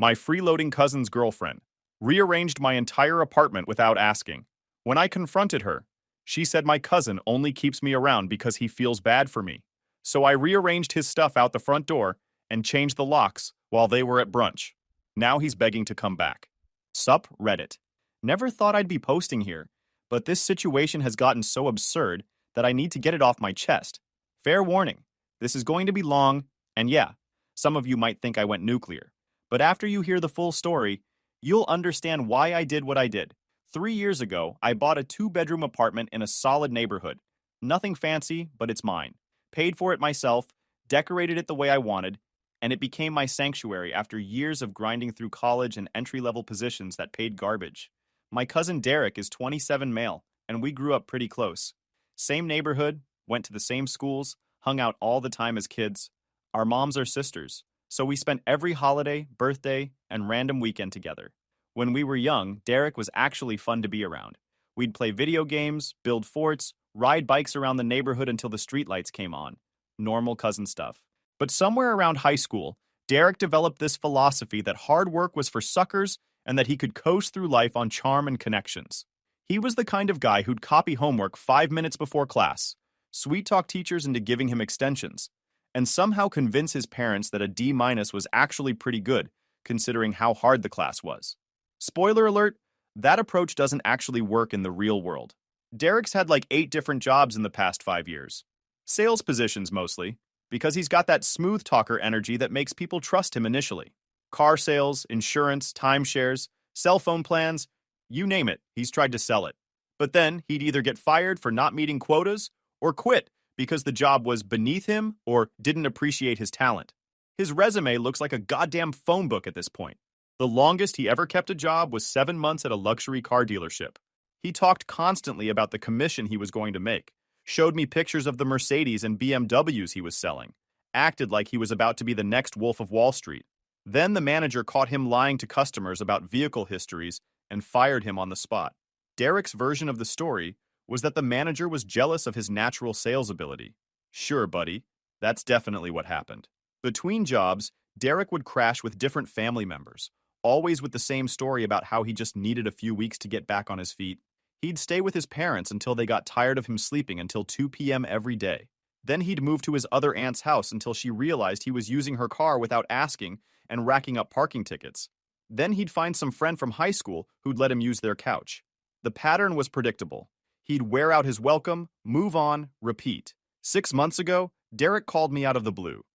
My freeloading cousin's girlfriend rearranged my entire apartment without asking. When I confronted her, she said my cousin only keeps me around because he feels bad for me. So I rearranged his stuff out the front door and changed the locks while they were at brunch. Now he's begging to come back. Sup, Reddit. Never thought I'd be posting here, but this situation has gotten so absurd that I need to get it off my chest. Fair warning, this is going to be long, and yeah, some of you might think I went nuclear. But after you hear the full story, you'll understand why I did what I did. 3 years ago, I bought a 2-bedroom apartment in a solid neighborhood. Nothing fancy, but it's mine. Paid for it myself, decorated it the way I wanted, and it became my sanctuary after years of grinding through college and entry-level positions that paid garbage. My cousin Derek is 27 male, and we grew up pretty close. Same neighborhood, went to the same schools, hung out all the time as kids. Our moms are sisters, so we spent every holiday, birthday, and random weekend together. When we were young, Derek was actually fun to be around. We'd play video games, build forts, ride bikes around the neighborhood until the streetlights came on. Normal cousin stuff. But somewhere around high school, Derek developed this philosophy that hard work was for suckers and that he could coast through life on charm and connections. He was the kind of guy who'd copy homework 5 minutes before class, sweet-talk teachers into giving him extensions, and somehow convince his parents that a D- was actually pretty good, considering how hard the class was. Spoiler alert, that approach doesn't actually work in the real world. Derek's had like 8 different jobs in the past 5 years. Sales positions mostly, because he's got that smooth talker energy that makes people trust him initially. Car sales, insurance, timeshares, cell phone plans, you name it, he's tried to sell it. But then he'd either get fired for not meeting quotas or quit because the job was beneath him or didn't appreciate his talent. His resume looks like a goddamn phone book at this point. The longest he ever kept a job was 7 months at a luxury car dealership. He talked constantly about the commission he was going to make, showed me pictures of the Mercedes and BMWs he was selling, acted like he was about to be the next Wolf of Wall Street. Then the manager caught him lying to customers about vehicle histories and fired him on the spot. Derek's version of the story was that the manager was jealous of his natural sales ability. Sure, buddy, that's definitely what happened. Between jobs, Derek would crash with different family members, always with the same story about how he just needed a few weeks to get back on his feet. He'd stay with his parents until they got tired of him sleeping until 2 p.m. every day. Then he'd move to his other aunt's house until she realized he was using her car without asking and racking up parking tickets. Then he'd find some friend from high school who'd let him use their couch. The pattern was predictable. He'd wear out his welcome, move on, repeat. 6 months ago, Derek called me out of the blue.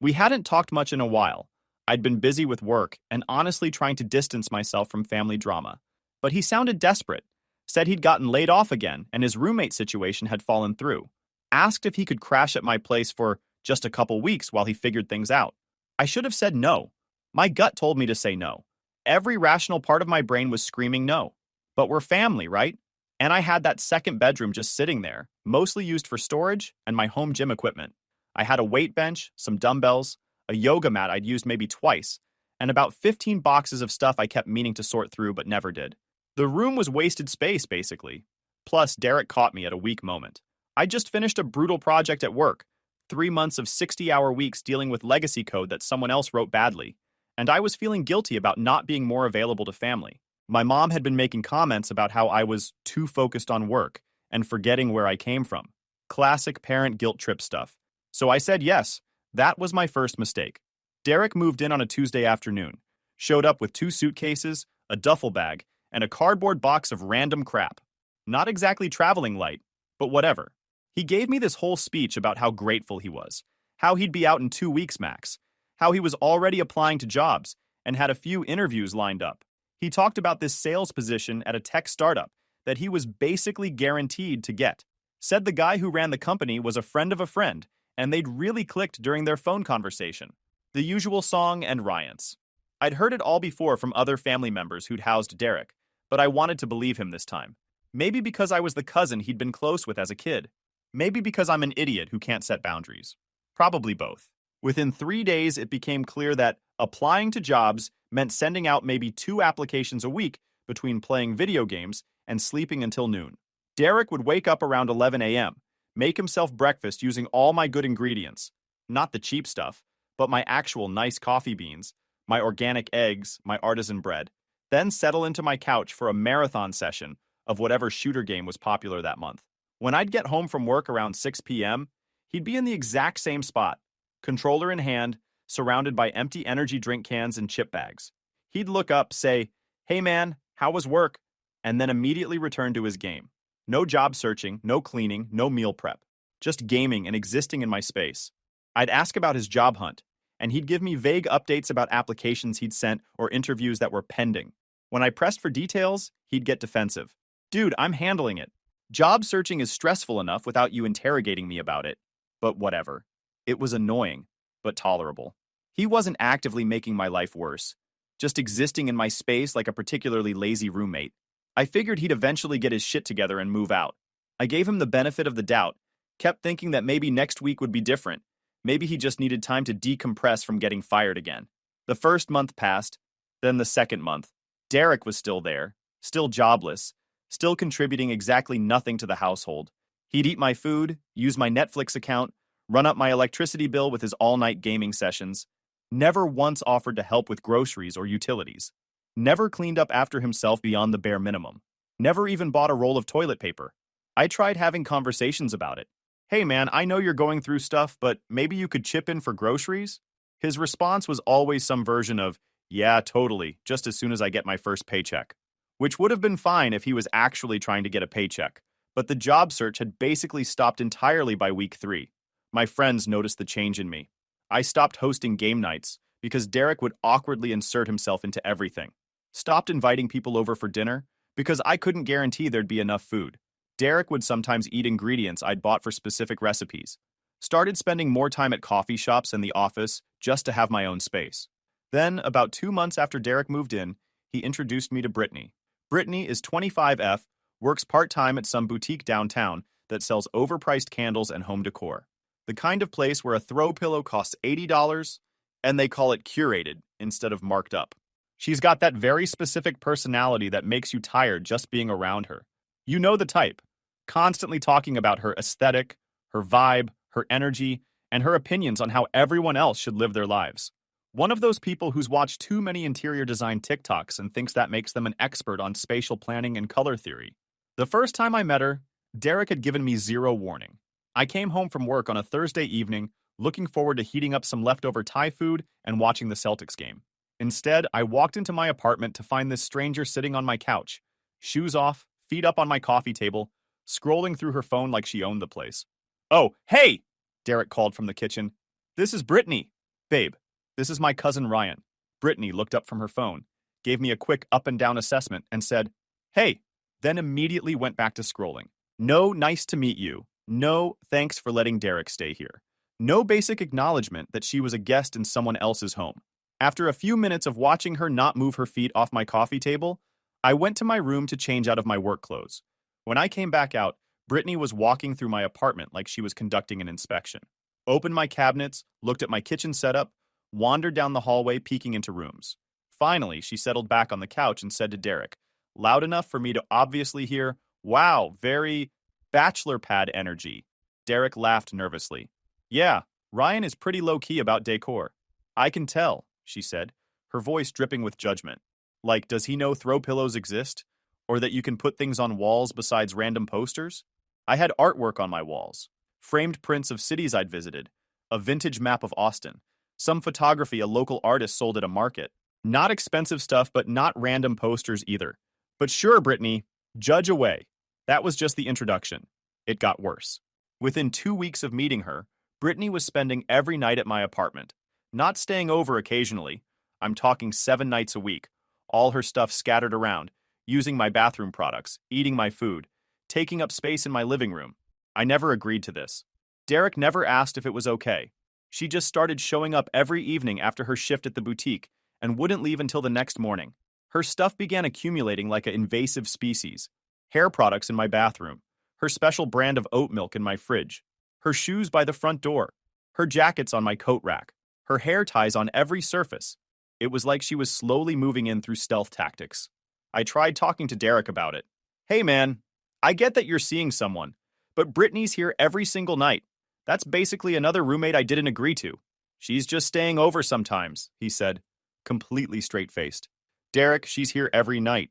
We hadn't talked much in a while. I'd been busy with work and honestly trying to distance myself from family drama. But he sounded desperate. Said he'd gotten laid off again and his roommate situation had fallen through. Asked if he could crash at my place for just a couple weeks while he figured things out. I should have said no. My gut told me to say no. Every rational part of my brain was screaming no. But we're family, right? And I had that second bedroom just sitting there, mostly used for storage and my home gym equipment. I had a weight bench, some dumbbells, a yoga mat I'd used maybe twice, and about 15 boxes of stuff I kept meaning to sort through but never did. The room was wasted space, basically. Plus, Derek caught me at a weak moment. I just finished a brutal project at work, 3 months of 60-hour weeks dealing with legacy code that someone else wrote badly, and I was feeling guilty about not being more available to family. My mom had been making comments about how I was too focused on work and forgetting where I came from. Classic parent guilt trip stuff. So I said yes. That was my first mistake. Derek moved in on a Tuesday afternoon, showed up with 2 suitcases, a duffel bag, and a cardboard box of random crap. Not exactly traveling light, but whatever. He gave me this whole speech about how grateful he was, how he'd be out in 2 weeks max, how he was already applying to jobs and had a few interviews lined up. He talked about this sales position at a tech startup that he was basically guaranteed to get. Said the guy who ran the company was a friend of a friend, and they'd really clicked during their phone conversation. The usual song and riots. I'd heard it all before from other family members who'd housed Derek, but I wanted to believe him this time. Maybe because I was the cousin he'd been close with as a kid. Maybe because I'm an idiot who can't set boundaries. Probably both. Within 3 days, it became clear that applying to jobs meant sending out maybe 2 applications a week between playing video games and sleeping until noon. Derek would wake up around 11 a.m., make himself breakfast using all my good ingredients. Not the cheap stuff, but my actual nice coffee beans, my organic eggs, my artisan bread, then settle into my couch for a marathon session of whatever shooter game was popular that month. When I'd get home from work around 6 p.m., he'd be in the exact same spot, controller in hand, surrounded by empty energy drink cans and chip bags. He'd look up, say, "Hey man, how was work?" and then immediately return to his game. No job searching, no cleaning, no meal prep. Just gaming and existing in my space. I'd ask about his job hunt, and he'd give me vague updates about applications he'd sent or interviews that were pending. When I pressed for details, he'd get defensive. "Dude, I'm handling it. Job searching is stressful enough without you interrogating me about it." But whatever. It was annoying, but tolerable. He wasn't actively making my life worse, just existing in my space like a particularly lazy roommate. I figured he'd eventually get his shit together and move out. I gave him the benefit of the doubt, kept thinking that maybe next week would be different. Maybe he just needed time to decompress from getting fired again. The first month passed, then the second month. Derek was still there, still jobless, still contributing exactly nothing to the household. He'd eat my food, use my Netflix account, run up my electricity bill with his all-night gaming sessions, never once offered to help with groceries or utilities, never cleaned up after himself beyond the bare minimum, never even bought a roll of toilet paper. I tried having conversations about it. "Hey man, I know you're going through stuff, but maybe you could chip in for groceries?" His response was always some version of, "Yeah, totally, just as soon as I get my first paycheck." Which would have been fine if he was actually trying to get a paycheck, but the job search had basically stopped entirely by week 3. My friends noticed the change in me. I stopped hosting game nights because Derek would awkwardly insert himself into everything. Stopped inviting people over for dinner because I couldn't guarantee there'd be enough food. Derek would sometimes eat ingredients I'd bought for specific recipes. Started spending more time at coffee shops and the office just to have my own space. Then, about 2 months after Derek moved in, he introduced me to Brittany. Brittany is 25F, works part-time at some boutique downtown that sells overpriced candles and home decor. The kind of place where a throw pillow costs $80 and they call it curated instead of marked up. She's got that very specific personality that makes you tired just being around her. You know the type, constantly talking about her aesthetic, her vibe, her energy, and her opinions on how everyone else should live their lives. One of those people who's watched too many interior design TikToks and thinks that makes them an expert on spatial planning and color theory. The first time I met her, Derek had given me zero warning. I came home from work on a Thursday evening, looking forward to heating up some leftover Thai food and watching the Celtics game. Instead, I walked into my apartment to find this stranger sitting on my couch, shoes off, feet up on my coffee table, scrolling through her phone like she owned the place. "Oh, hey!" Derek called from the kitchen. "This is Brittany." "Babe, this is my cousin Ryan." Brittany looked up from her phone, gave me a quick up and down assessment, and said, "Hey," then immediately went back to scrolling. No "nice to meet you." No "thanks for letting Derek stay here." No basic acknowledgement that she was a guest in someone else's home. After a few minutes of watching her not move her feet off my coffee table, I went to my room to change out of my work clothes. When I came back out, Brittany was walking through my apartment like she was conducting an inspection. Opened my cabinets, looked at my kitchen setup, wandered down the hallway peeking into rooms. Finally, she settled back on the couch and said to Derek, loud enough for me to obviously hear, "Wow, very bachelor pad energy." Derek laughed nervously. "Yeah, Ryan is pretty low-key about decor." "I can tell," she said, her voice dripping with judgment. "Like, does he know throw pillows exist? Or that you can put things on walls besides random posters?" I had artwork on my walls. Framed prints of cities I'd visited. A vintage map of Austin. Some photography a local artist sold at a market. Not expensive stuff, but not random posters either. But sure, Brittany, judge away. That was just the introduction. It got worse. Within 2 weeks of meeting her, Brittany was spending every night at my apartment. Not staying over occasionally. I'm talking 7 nights a week. All her stuff scattered around, using my bathroom products, eating my food, taking up space in my living room. I never agreed to this. Derek never asked if it was okay. She just started showing up every evening after her shift at the boutique and wouldn't leave until the next morning. Her stuff began accumulating like an invasive species. Hair products in my bathroom, her special brand of oat milk in my fridge, her shoes by the front door, her jackets on my coat rack, her hair ties on every surface. It was like she was slowly moving in through stealth tactics. I tried talking to Derek about it. "Hey man, I get that you're seeing someone, but Brittany's here every single night. That's basically another roommate I didn't agree to. She's just staying over sometimes," he said. completely straight-faced. Derek, she's here every night.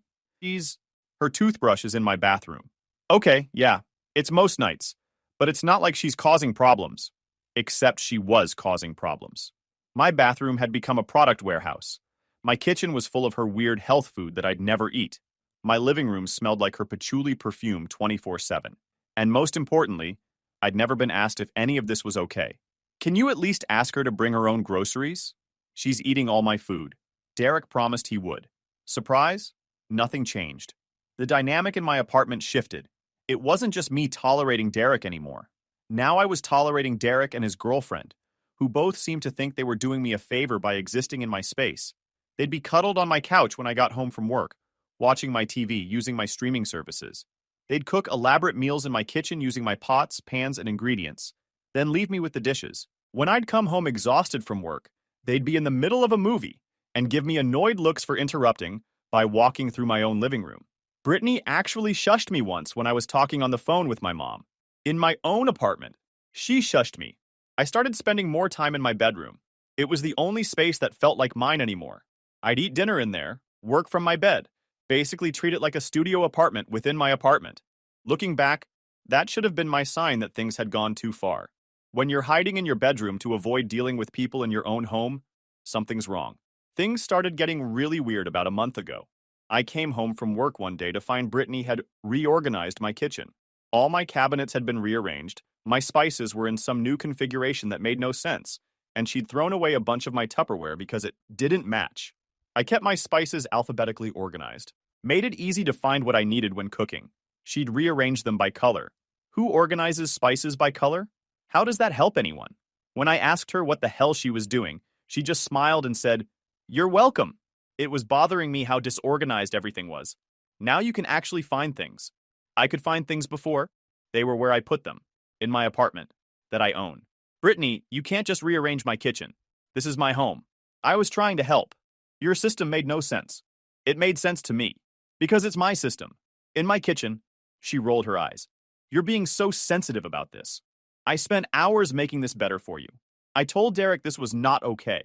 Her toothbrush is in my bathroom. Okay, yeah, it's most nights. But it's not like she's causing problems. Except she was causing problems. My bathroom had become a product warehouse. My kitchen was full of her weird health food that I'd never eat. My living room smelled like her patchouli perfume 24/7. And most importantly, I'd never been asked if any of this was okay. Can you at least ask her to bring her own groceries? She's eating all my food. Derek promised he would. Surprise? Nothing changed. The dynamic in my apartment shifted. It wasn't just me tolerating Derek anymore. Now I was tolerating Derek and his girlfriend, who both seemed to think they were doing me a favor by existing in my space. They'd be cuddled on my couch when I got home from work, watching my TV, using my streaming services. They'd cook elaborate meals in my kitchen using my pots, pans, and ingredients, then leave me with the dishes. When I'd come home exhausted from work, they'd be in the middle of a movie and give me annoyed looks for interrupting by walking through my own living room. Brittany actually shushed me once when I was talking on the phone with my mom. In my own apartment, she shushed me. I started spending more time in my bedroom. It was the only space that felt like mine anymore. I'd eat dinner in there, work from my bed, basically treat it like a studio apartment within my apartment. Looking back, that should have been my sign that things had gone too far. When you're hiding in your bedroom to avoid dealing with people in your own home, something's wrong. Things started getting really weird about a month ago. I came home from work one day to find Brittany had reorganized my kitchen. All my cabinets had been rearranged, my spices were in some new configuration that made no sense, and she'd thrown away a bunch of my Tupperware because it didn't match. I kept my spices alphabetically organized, made it easy to find what I needed when cooking. She'd rearranged them by color. Who organizes spices by color? How does that help anyone? When I asked her what the hell she was doing, she just smiled and said, "You're welcome." It was bothering me how disorganized everything was. Now you can actually find things. I could find things before. They were where I put them, in my apartment, that I own. Brittany, you can't just rearrange my kitchen. This is my home. I was trying to help. Your system made no sense. It made sense to me, because it's my system. In my kitchen, she rolled her eyes. You're being so sensitive about this. I spent hours making this better for you. I told Derek this was not okay,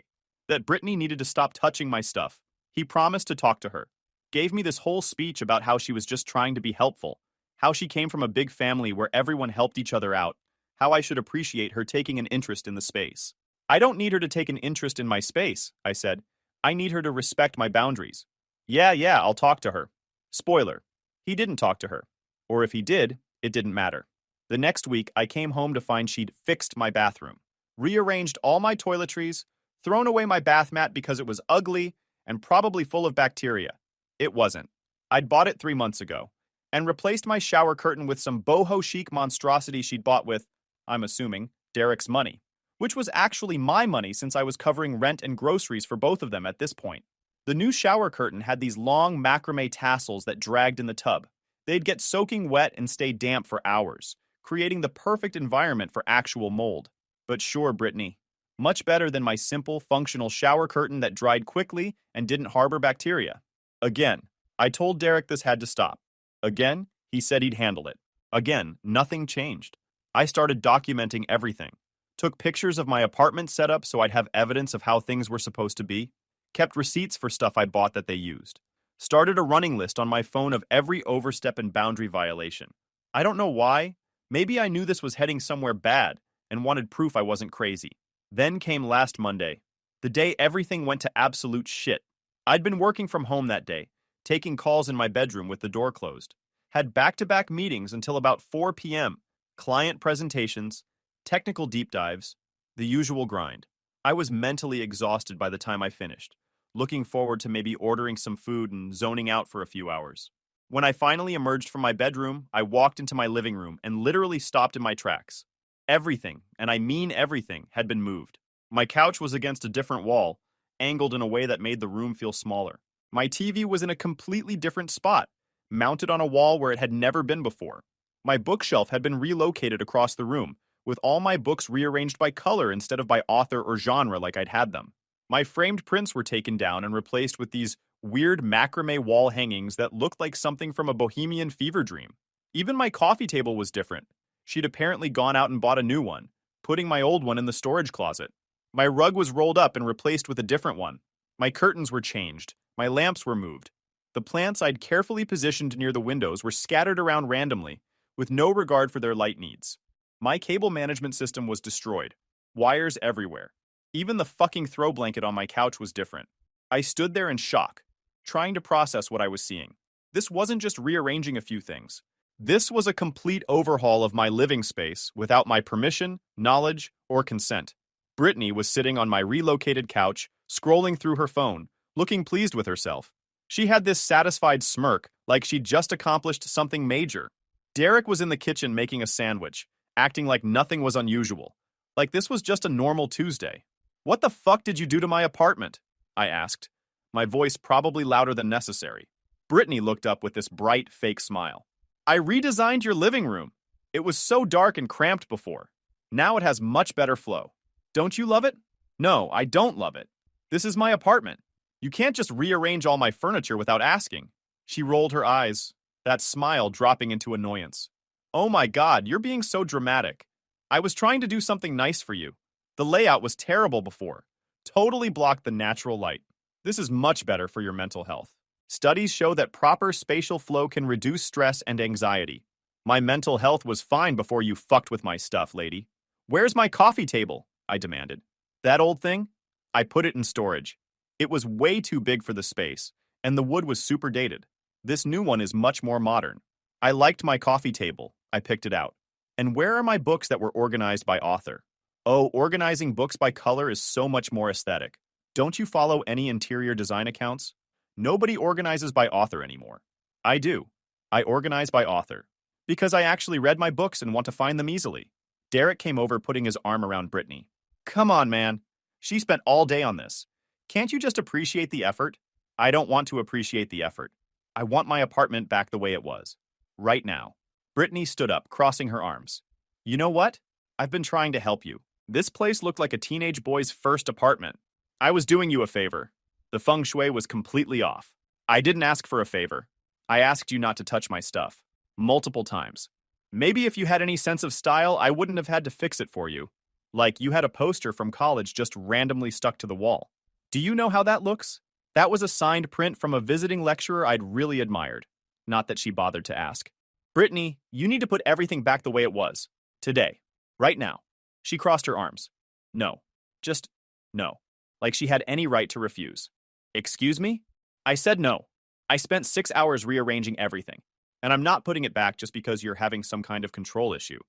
that Brittany needed to stop touching my stuff. He promised to talk to her, gave me this whole speech about how she was just trying to be helpful, how she came from a big family where everyone helped each other out, how I should appreciate her taking an interest in the space. I don't need her to take an interest in my space, I said. I need her to respect my boundaries. Yeah, I'll talk to her. Spoiler, he didn't talk to her. Or if he did, it didn't matter. The next week, I came home to find she'd fixed my bathroom, rearranged all my toiletries, thrown away my bath mat because it was ugly and probably full of bacteria. It wasn't. I'd bought it 3 months ago, and replaced my shower curtain with some boho chic monstrosity she'd bought with, I'm assuming, Derek's money, which was actually my money since I was covering rent and groceries for both of them at this point. The new shower curtain had these long macrame tassels that dragged in the tub. They'd get soaking wet and stay damp for hours, creating the perfect environment for actual mold. But sure, Brittany, much better than my simple, functional shower curtain that dried quickly and didn't harbor bacteria. Again, I told Derek this had to stop. Again, he said he'd handle it. Again, nothing changed. I started documenting everything. Took pictures of my apartment setup so I'd have evidence of how things were supposed to be. Kept receipts for stuff I bought that they used. Started a running list on my phone of every overstep and boundary violation. I don't know why. Maybe I knew this was heading somewhere bad and wanted proof I wasn't crazy. Then came last Monday, the day everything went to absolute shit. I'd been working from home that day, taking calls in my bedroom with the door closed. Had back-to-back meetings until about 4 p.m., client presentations, technical deep dives, the usual grind. I was mentally exhausted by the time I finished, looking forward to maybe ordering some food and zoning out for a few hours. When I finally emerged from my bedroom, I walked into my living room and literally stopped in my tracks. Everything, and I mean everything, had been moved. My couch was against a different wall, angled in a way that made the room feel smaller. My TV was in a completely different spot, mounted on a wall where it had never been before. My bookshelf had been relocated across the room, with all my books rearranged by color instead of by author or genre like I'd had them. My framed prints were taken down and replaced with these weird macrame wall hangings that looked like something from a bohemian fever dream. Even my coffee table was different. She'd apparently gone out and bought a new one, putting my old one in the storage closet. My rug was rolled up and replaced with a different one. My curtains were changed. My lamps were moved. The plants I'd carefully positioned near the windows were scattered around randomly, with no regard for their light needs. My cable management system was destroyed. Wires everywhere. Even the fucking throw blanket on my couch was different. I stood there in shock, trying to process what I was seeing. This wasn't just rearranging a few things. This was a complete overhaul of my living space without my permission, knowledge, or consent. Brittany was sitting on my relocated couch, scrolling through her phone, looking pleased with herself. She had this satisfied smirk, like she'd just accomplished something major. Derek was in the kitchen making a sandwich, acting like nothing was unusual, like this was just a normal Tuesday. "What the fuck did you do to my apartment?" I asked, my voice probably louder than necessary. Brittany looked up with this bright, fake smile. "I redesigned your living room. It was so dark and cramped before. Now it has much better flow. Don't you love it?" "No, I don't love it. This is my apartment. You can't just rearrange all my furniture without asking." She rolled her eyes, that smile dropping into annoyance. "Oh my God, you're being so dramatic. I was trying to do something nice for you. The layout was terrible before. Totally blocked the natural light. This is much better for your mental health. Studies show that proper spatial flow can reduce stress and anxiety. My mental health was fine before you fucked with my stuff, lady." "Where's my coffee table?" I demanded. "That old thing?" I put it in storage. It was way too big for the space, and the wood was super dated. This new one is much more modern. I liked my coffee table. I picked it out. "And where are my books that were organized by author?" "Oh, organizing books by color is so much more aesthetic. Don't you follow any interior design accounts? Nobody organizes by author anymore." "I do. I organize by author. Because I actually read my books and want to find them easily." Derek came over, putting his arm around Brittany. "Come on, man. She spent all day on this. Can't you just appreciate the effort?" "I don't want to appreciate the effort. I want my apartment back the way it was. Right now." Brittany stood up, crossing her arms. "You know what? I've been trying to help you. This place looked like a teenage boy's first apartment. I was doing you a favor. The feng shui was completely off. I didn't ask for a favor. I asked you not to touch my stuff. Multiple times. Maybe if you had any sense of style, I wouldn't have had to fix it for you. Like you had a poster from college just randomly stuck to the wall. Do you know how that looks? That was a signed print from a visiting lecturer I'd really admired." Not that she bothered to ask. "Brittany, you need to put everything back the way it was. Today. Right now." She crossed her arms. "No. Just no." Like she had any right to refuse. "Excuse me?" I said no. "I spent 6 hours rearranging everything. And I'm not putting it back just because you're having some kind of control issue.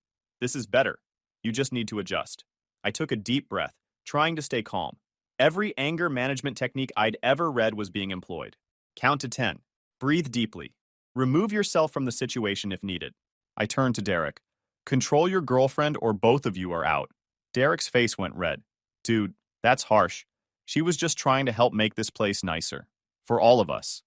This is better. You just need to adjust." I took a deep breath, trying to stay calm. Every anger management technique I'd ever read was being employed. Count to 10. Breathe deeply. Remove yourself from the situation if needed. I turned to Derek. "Control your girlfriend or both of you are out." Derek's face went red. "Dude, that's harsh. She was just trying to help make this place nicer. For all of us."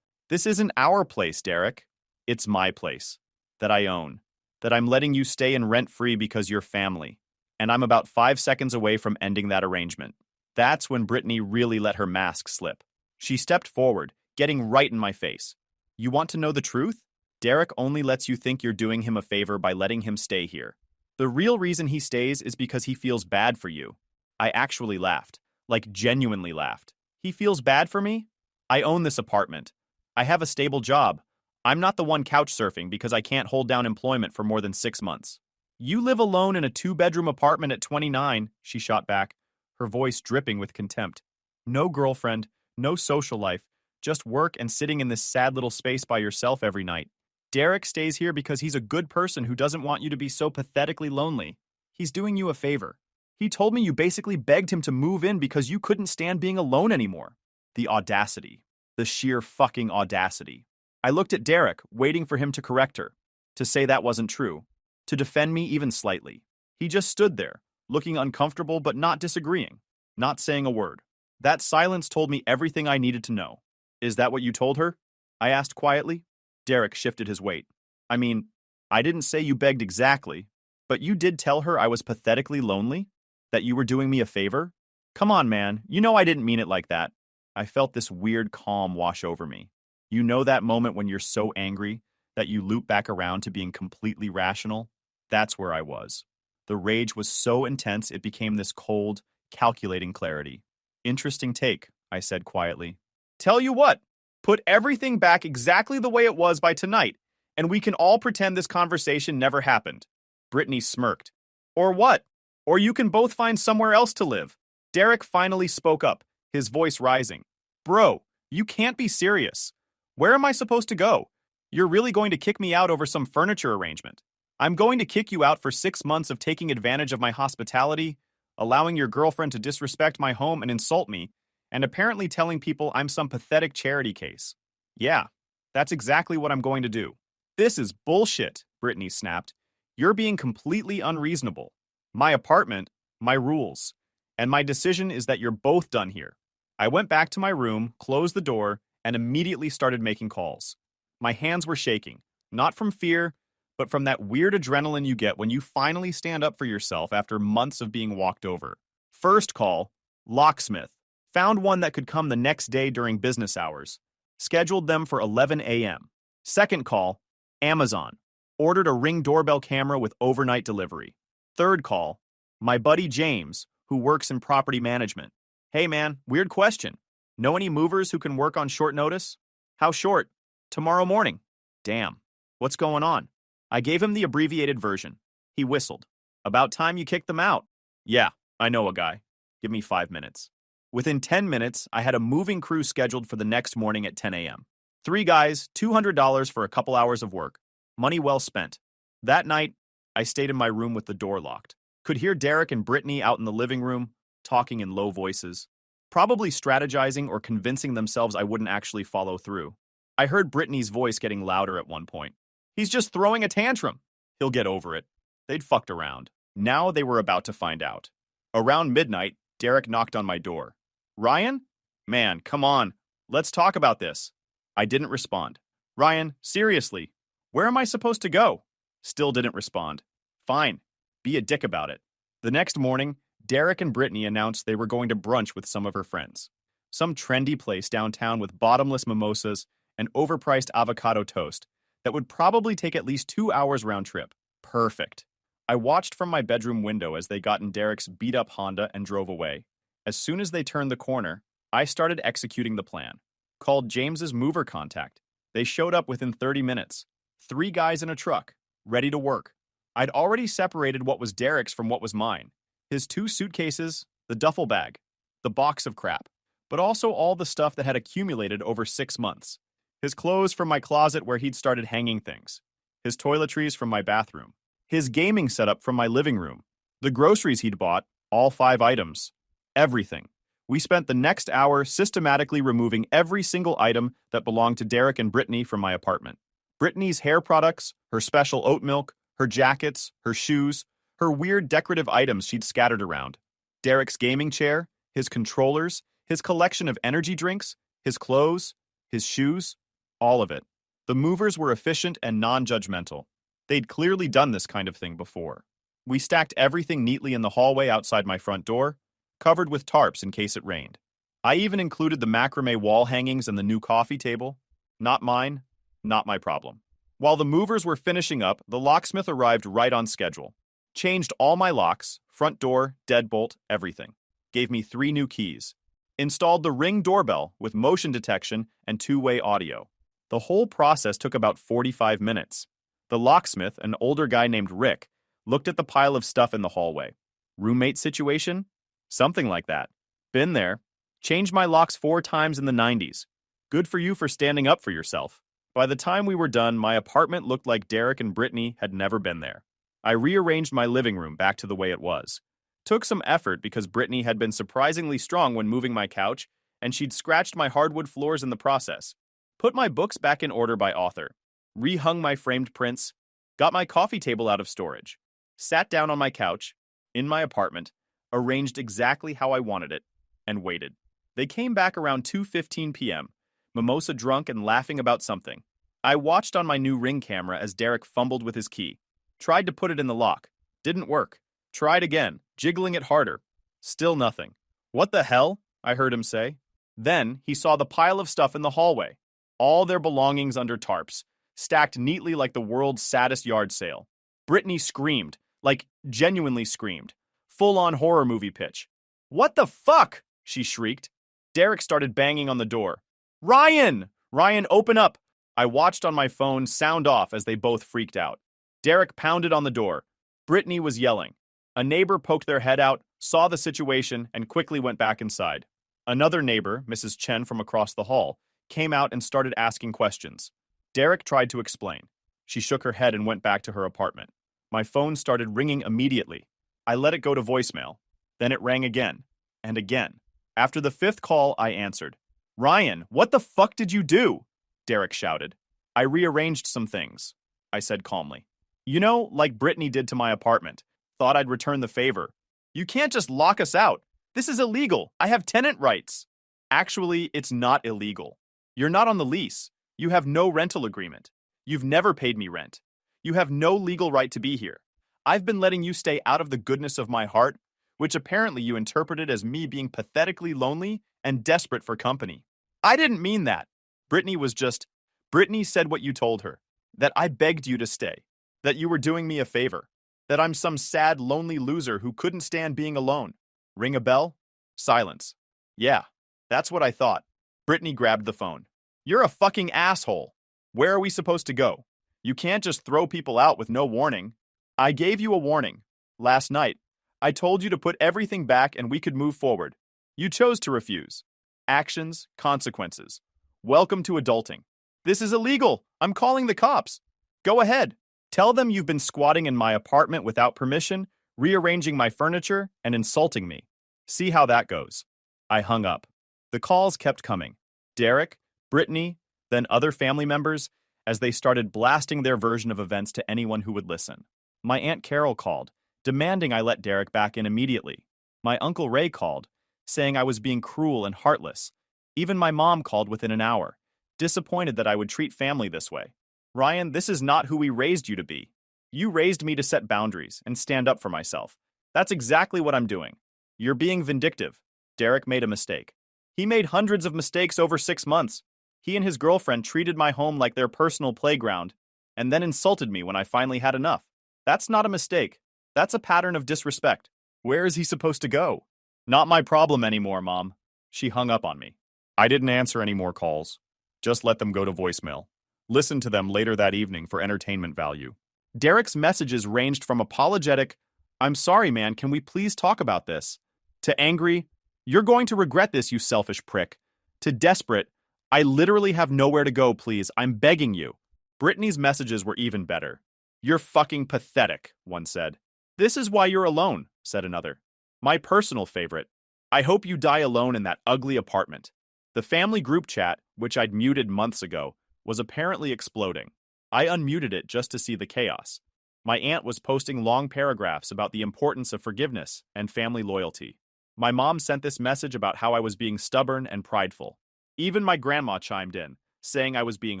"This isn't our place, Derek. It's my place. That I own. That I'm letting you stay in rent-free because you're family. And I'm about 5 seconds away from ending that arrangement." That's when Brittany really let her mask slip. She stepped forward, getting right in my face. "You want to know the truth? Derek only lets you think you're doing him a favor by letting him stay here. The real reason he stays is because he feels bad for you." I actually laughed, like genuinely laughed. "He feels bad for me? I own this apartment. I have a stable job. I'm not the one couch surfing because I can't hold down employment for more than 6 months." "You live alone in a 2-bedroom apartment at 29, she shot back, her voice dripping with contempt. "No girlfriend, no social life, just work and sitting in this sad little space by yourself every night. Derek stays here because he's a good person who doesn't want you to be so pathetically lonely. He's doing you a favor. He told me you basically begged him to move in because you couldn't stand being alone anymore." The audacity. The sheer fucking audacity. I looked at Derek, waiting for him to correct her, to say that wasn't true, to defend me even slightly. He just stood there, looking uncomfortable but not disagreeing, not saying a word. That silence told me everything I needed to know. "Is that what you told her?" I asked quietly. Derek shifted his weight. "I mean, I didn't say you begged exactly, but you did tell her I was pathetically lonely? That you were doing me a favor? Come on, man, you know I didn't mean it like that." I felt this weird calm wash over me. You know that moment when you're so angry that you loop back around to being completely rational? That's where I was. The rage was so intense it became this cold, calculating clarity. Interesting take, I said quietly. Tell you what, put everything back exactly the way it was by tonight, and we can all pretend this conversation never happened. Brittany smirked. Or what? Or you can both find somewhere else to live. Derek finally spoke up, his voice rising. Bro, you can't be serious. Where am I supposed to go? You're really going to kick me out over some furniture arrangement. I'm going to kick you out for 6 months of taking advantage of my hospitality, allowing your girlfriend to disrespect my home and insult me, and apparently telling people I'm some pathetic charity case. Yeah, that's exactly what I'm going to do. This is bullshit, Brittany snapped. You're being completely unreasonable. My apartment, my rules, and my decision is that you're both done here. I went back to my room, closed the door, and immediately started making calls. My hands were shaking, not from fear, but from that weird adrenaline you get when you finally stand up for yourself after months of being walked over. First call, locksmith. Found one that could come the next day during business hours. Scheduled them for 11 a.m. Second call, Amazon. Ordered a Ring doorbell camera with overnight delivery. Third call, my buddy James, who works in property management. Hey man, weird question. Know any movers who can work on short notice? How short? Tomorrow morning. Damn. What's going on? I gave him the abbreviated version. He whistled. About time you kicked them out. Yeah, I know a guy. Give me 5 minutes. Within 10 minutes, I had a moving crew scheduled for the next morning at 10 a.m. 3 guys, $200 for a couple hours of work. Money well spent. That night, I stayed in my room with the door locked. Could hear Derek and Brittany out in the living room, talking in low voices, probably strategizing or convincing themselves I wouldn't actually follow through. I heard Brittany's voice getting louder at one point. He's just throwing a tantrum. He'll get over it. They'd fucked around. Now they were about to find out. Around midnight, Derek knocked on my door. Ryan? Man, come on. Let's talk about this. I didn't respond. Ryan, seriously, where am I supposed to go? Still didn't respond. Fine. Be a dick about it. The next morning, Derek and Brittany announced they were going to brunch with some of her friends. Some trendy place downtown with bottomless mimosas and overpriced avocado toast that would probably take at least 2 hours round trip. Perfect. I watched from my bedroom window as they got in Derek's beat-up Honda and drove away. As soon as they turned the corner, I started executing the plan. Called James's mover contact. They showed up within 30 minutes. 3 guys in a truck, ready to work. I'd already separated what was Derek's from what was mine. His 2 suitcases, the duffel bag, the box of crap, but also all the stuff that had accumulated over 6 months. His clothes from my closet where he'd started hanging things. His toiletries from my bathroom. His gaming setup from my living room. The groceries he'd bought, all 5 items. Everything. We spent the next hour systematically removing every single item that belonged to Derek and Brittany from my apartment. Brittany's hair products, her special oat milk, her jackets, her shoes, her weird decorative items she'd scattered around. Derek's gaming chair, his controllers, his collection of energy drinks, his clothes, his shoes, all of it. The movers were efficient and non-judgmental. They'd clearly done this kind of thing before. We stacked everything neatly in the hallway outside my front door, covered with tarps in case it rained. I even included the macrame wall hangings and the new coffee table. Not mine, not my problem. While the movers were finishing up, the locksmith arrived right on schedule. Changed all my locks, front door, deadbolt, everything. Gave me 3 new keys. Installed the Ring doorbell with motion detection and 2-way audio. The whole process took about 45 minutes. The locksmith, an older guy named Rick, looked at the pile of stuff in the hallway. Roommate situation? Something like that. Been there. Changed my locks 4 times in the 90s. Good for you for standing up for yourself. By the time we were done, my apartment looked like Derek and Brittany had never been there. I rearranged my living room back to the way it was. Took some effort because Brittany had been surprisingly strong when moving my couch, and she'd scratched my hardwood floors in the process. Put my books back in order by author. Rehung my framed prints. Got my coffee table out of storage. Sat down on my couch, in my apartment, arranged exactly how I wanted it, and waited. They came back around 2:15 p.m., mimosa drunk and laughing about something. I watched on my new Ring camera as Derek fumbled with his key. Tried to put it in the lock. Didn't work. Tried again, jiggling it harder. Still nothing. What the hell? I heard him say. Then he saw the pile of stuff in the hallway. All their belongings under tarps, stacked neatly like the world's saddest yard sale. Brittany screamed, like genuinely screamed. Full-on horror movie pitch. What the fuck? She shrieked. Derek started banging on the door. Ryan! Ryan, open up! I watched on my phone sound off as they both freaked out. Derek pounded on the door. Brittany was yelling. A neighbor poked their head out, saw the situation, and quickly went back inside. Another neighbor, Mrs. Chen from across the hall, came out and started asking questions. Derek tried to explain. She shook her head and went back to her apartment. My phone started ringing immediately. I let it go to voicemail. Then it rang again, and again. After the fifth call, I answered. Ryan, what the fuck did you do? Derek shouted. I rearranged some things, I said calmly. You know, like Brittany did to my apartment. Thought I'd return the favor. You can't just lock us out. This is illegal. I have tenant rights. Actually, it's not illegal. You're not on the lease. You have no rental agreement. You've never paid me rent. You have no legal right to be here. I've been letting you stay out of the goodness of my heart, which apparently you interpreted as me being pathetically lonely and desperate for company. I didn't mean that. Brittany said what you told her, that I begged you to stay, that you were doing me a favor, that I'm some sad, lonely loser who couldn't stand being alone. Ring a bell? Silence. Yeah, that's what I thought. Brittany grabbed the phone. You're a fucking asshole. Where are we supposed to go? You can't just throw people out with no warning. I gave you a warning. Last night, I told you to put everything back and we could move forward. You chose to refuse. Actions, consequences. Welcome to adulting. This is illegal. I'm calling the cops. Go ahead. Tell them you've been squatting in my apartment without permission, rearranging my furniture, and insulting me. See how that goes. I hung up. The calls kept coming. Derek, Brittany, then other family members, as they started blasting their version of events to anyone who would listen. My Aunt Carol called, demanding I let Derek back in immediately. My Uncle Ray called, saying I was being cruel and heartless. Even my mom called within an hour, disappointed that I would treat family this way. Ryan, this is not who we raised you to be. You raised me to set boundaries and stand up for myself. That's exactly what I'm doing. You're being vindictive. Derek made a mistake. He made hundreds of mistakes over 6 months. He and his girlfriend treated my home like their personal playground, and then insulted me when I finally had enough. That's not a mistake. That's a pattern of disrespect. Where is he supposed to go? Not my problem anymore, Mom. She hung up on me. I didn't answer any more calls. Just let them go to voicemail. Listen to them later that evening for entertainment value. Derek's messages ranged from apologetic, I'm sorry, man, can we please talk about this? To angry, you're going to regret this, you selfish prick. To desperate, I literally have nowhere to go, please, I'm begging you. Brittany's messages were even better. You're fucking pathetic, one said. This is why you're alone, said another. My personal favorite. I hope you die alone in that ugly apartment. The family group chat, which I'd muted months ago, was apparently exploding. I unmuted it just to see the chaos. My aunt was posting long paragraphs about the importance of forgiveness and family loyalty. My mom sent this message about how I was being stubborn and prideful. Even my grandma chimed in, saying I was being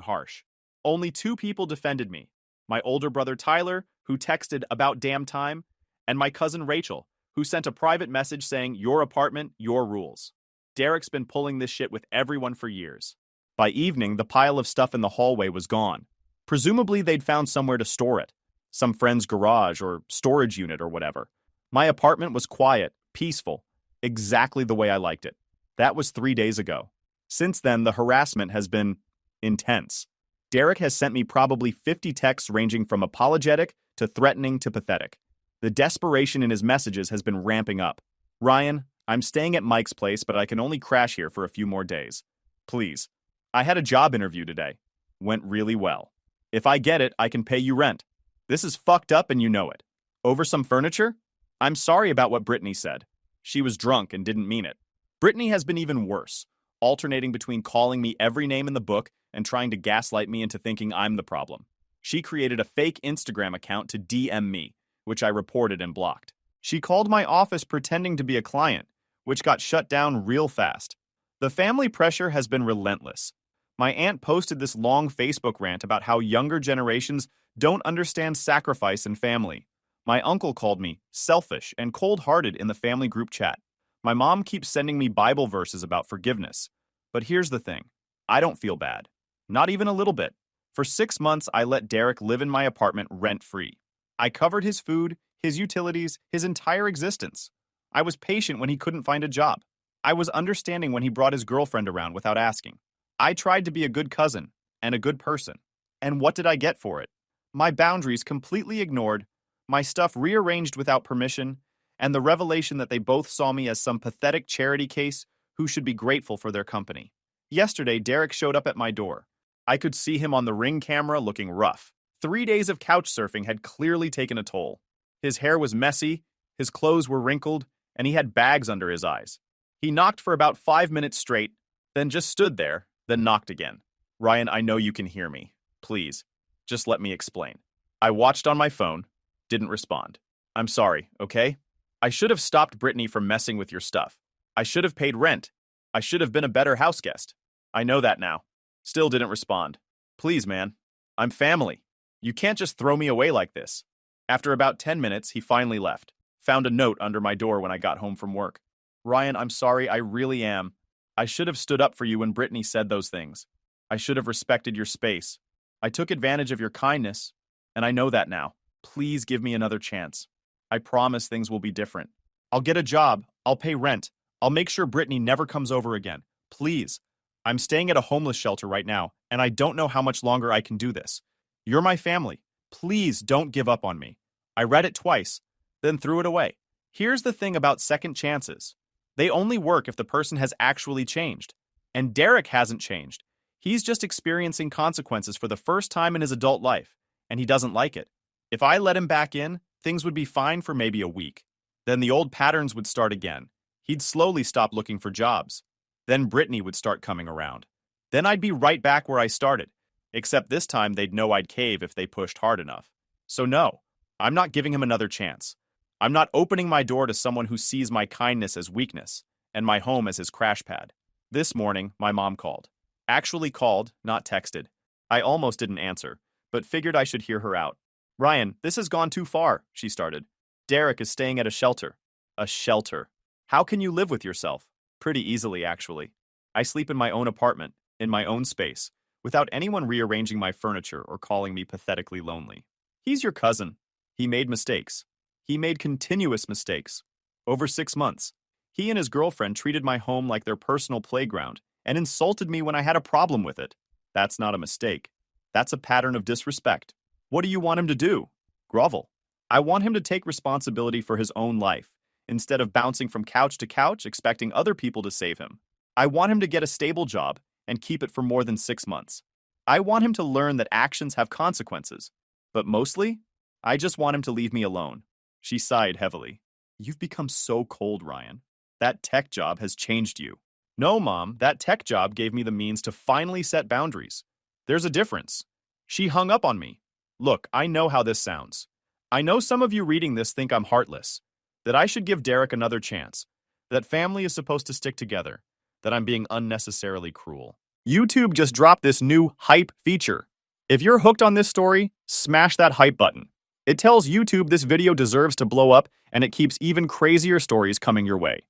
harsh. Only 2 people defended me. My older brother Tyler, who texted about damn time, and my cousin Rachel, who sent a private message saying, your apartment, your rules. Derek's been pulling this shit with everyone for years. By evening, the pile of stuff in the hallway was gone. Presumably, they'd found somewhere to store it. Some friend's garage or storage unit or whatever. My apartment was quiet, peaceful, exactly the way I liked it. That was 3 days ago. Since then, the harassment has been intense. Derek has sent me probably 50 texts ranging from apologetic to threatening to pathetic. The desperation in his messages has been ramping up. Ryan, I'm staying at Mike's place, but I can only crash here for a few more days. Please. I had a job interview today. Went really well. If I get it, I can pay you rent. This is fucked up and you know it. Over some furniture? I'm sorry about what Brittany said. She was drunk and didn't mean it. Brittany has been even worse, alternating between calling me every name in the book and trying to gaslight me into thinking I'm the problem. She created a fake Instagram account to DM me, which I reported and blocked. She called my office pretending to be a client, which got shut down real fast. The family pressure has been relentless. My aunt posted this long Facebook rant about how younger generations don't understand sacrifice and family. My uncle called me selfish and cold-hearted in the family group chat. My mom keeps sending me Bible verses about forgiveness. But here's the thing. I don't feel bad. Not even a little bit. For 6 months, I let Derek live in my apartment rent-free. I covered his food, his utilities, his entire existence. I was patient when he couldn't find a job. I was understanding when he brought his girlfriend around without asking. I tried to be a good cousin and a good person. And what did I get for it? My boundaries completely ignored, my stuff rearranged without permission, and the revelation that they both saw me as some pathetic charity case who should be grateful for their company. Yesterday, Derek showed up at my door. I could see him on the Ring camera looking rough. 3 days of couch surfing had clearly taken a toll. His hair was messy, his clothes were wrinkled, and he had bags under his eyes. He knocked for about 5 minutes straight, then just stood there, then knocked again. Ryan, I know you can hear me. Please, just let me explain. I watched on my phone, didn't respond. I'm sorry, okay? I should have stopped Brittany from messing with your stuff. I should have paid rent. I should have been a better house guest. I know that now. Still didn't respond. Please, man. I'm family. You can't just throw me away like this. After about 10 minutes, he finally left. Found a note under my door when I got home from work. Ryan, I'm sorry, I really am. I should have stood up for you when Brittany said those things. I should have respected your space. I took advantage of your kindness, and I know that now. Please give me another chance. I promise things will be different. I'll get a job. I'll pay rent. I'll make sure Brittany never comes over again. Please. I'm staying at a homeless shelter right now, and I don't know how much longer I can do this. You're my family. Please don't give up on me. I read it twice, then threw it away. Here's the thing about second chances. They only work if the person has actually changed. And Derek hasn't changed. He's just experiencing consequences for the first time in his adult life, and he doesn't like it. If I let him back in, things would be fine for maybe a week. Then the old patterns would start again. He'd slowly stop looking for jobs. Then Brittany would start coming around. Then I'd be right back where I started. Except this time they'd know I'd cave if they pushed hard enough. So no, I'm not giving him another chance. I'm not opening my door to someone who sees my kindness as weakness and my home as his crash pad. This morning, my mom called. Actually called, not texted. I almost didn't answer, but figured I should hear her out. Ryan, this has gone too far, she started. Derek is staying at a shelter. A shelter. How can you live with yourself? Pretty easily, actually. I sleep in my own apartment, in my own space, without anyone rearranging my furniture or calling me pathetically lonely. He's your cousin. He made mistakes. He made continuous mistakes. Over 6 months. He and his girlfriend treated my home like their personal playground and insulted me when I had a problem with it. That's not a mistake. That's a pattern of disrespect. What do you want him to do? Grovel. I want him to take responsibility for his own life, instead of bouncing from couch to couch expecting other people to save him. I want him to get a stable job and keep it for more than 6 months. I want him to learn that actions have consequences. But mostly, I just want him to leave me alone. She sighed heavily. You've become so cold, Ryan. That tech job has changed you. No, Mom, that tech job gave me the means to finally set boundaries. There's a difference. She hung up on me. Look, I know how this sounds. I know some of you reading this think I'm heartless, that I should give Derek another chance, that family is supposed to stick together, that I'm being unnecessarily cruel. YouTube just dropped this new hype feature. If you're hooked on this story, smash that hype button. It tells YouTube this video deserves to blow up, and it keeps even crazier stories coming your way.